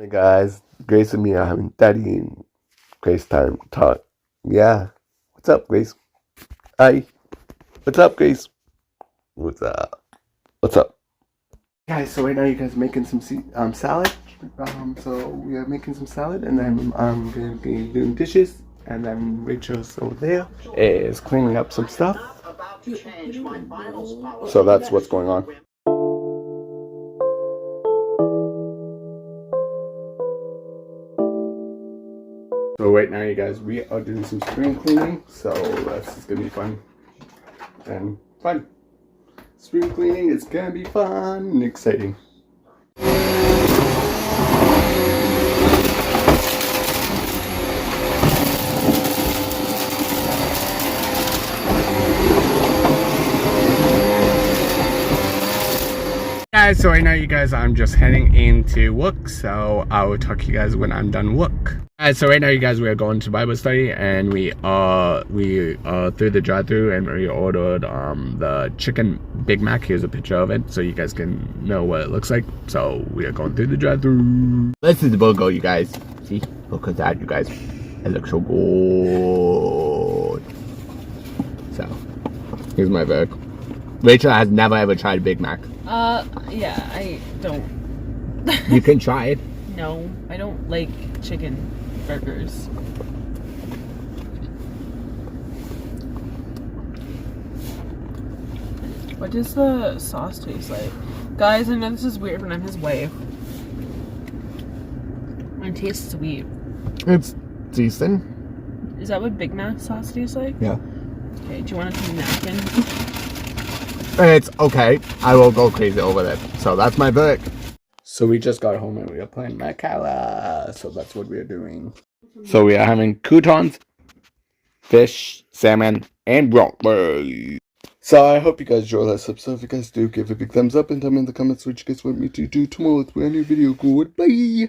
Hey guys, Grace and me are having daddy and Grace time talk. Yeah. What's up, Grace? Hi. What's up, Grace? What's up? What's up? Guys, so right now you guys are making some salad. So we are making some salad and then I'm gonna be doing dishes and then Rachel's over there is cleaning up some stuff. So that's what's going on. So right now, you guys, we are doing some spring cleaning, so that's gonna be fun and fun. Spring cleaning is gonna be fun and exciting. Guys, so right now, you guys, I'm just heading into work, so I will talk to you guys when I'm done work. Alright, so right now, you guys, we are going to Bible study, and we are through the drive-thru, and we ordered the chicken Big Mac. Here's a picture of it, so you guys can know what it looks like. So we are going through the drive-thru. This is the burger, you guys. See, look at that, you guys. It looks so good. So here's my burger. Rachel has never ever tried a Big Mac. Yeah, I don't. You can try it. No, I don't like chicken burgers. What does the sauce taste like? Guys, I know this is weird, but I'm his wife. It tastes sweet. It's decent. Is that what Big Mac sauce tastes like? Yeah. Okay, do you want to take a napkin? It's okay. I will go crazy over that. So that's my verdict. So we just got home and we are playing Macala. So that's what we are doing. So we are having croutons, fish, salmon, and broccoli. So I hope you guys enjoyed this episode. If you guys do, give it a big thumbs up and tell me in the comments what you guys want me to do tomorrow. It's a brand new video. Goodbye.